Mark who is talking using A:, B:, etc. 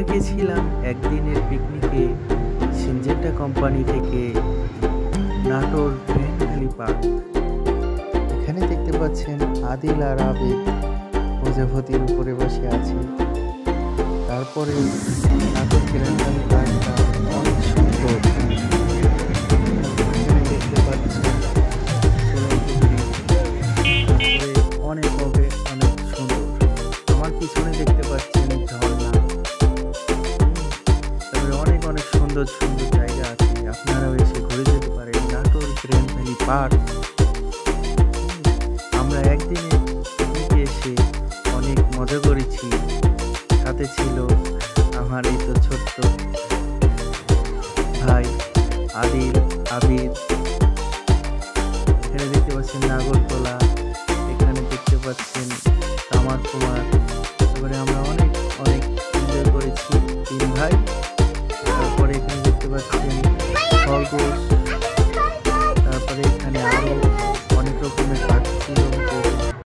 A: আমরা গেছিলাম একদিনের পিকনিকে সিনজেন্টা কোম্পানি থেকে নাটোর গ্র্যান্ড ভ্যালি পার্ক। এখানে দেখতে পাচ্ছেন আদিল আর আবেদ প্রজাপতির উপরে বসে আছে। তারপরে নাটোর গ্র্যান্ড ভ্যালি পার্কটা অনেক সুন্দর। এখানে দেখতে পাচ্ছেন অনেক অনেক সুন্দর। আমার পিছনে দেখতে পাচ্ছেন ঝর্ণা। তারপরে অনেক অনেক সুন্দর সুন্দর জায়গা আছে, আপনারাও এসে ঘুরে যেতে পারেন নাটোর গ্র্যান্ড ভ্যালি পার্ক। আমরা একদিনে পিকনিকে এসে অনেক মজা করেছি। সাথে ছিল আমার এই তো ছোট্ট ভাই আদিল, আবির। এখানে দেখতে পাচ্ছেন নাগরতলা, এখানে দেখতে পাচ্ছেন তামার কুমার। তারপরে আমরা অনেক অনেক এনজয় করেছি 3 ভাই। তারপরে এখানে দেখতে পাচ্ছেন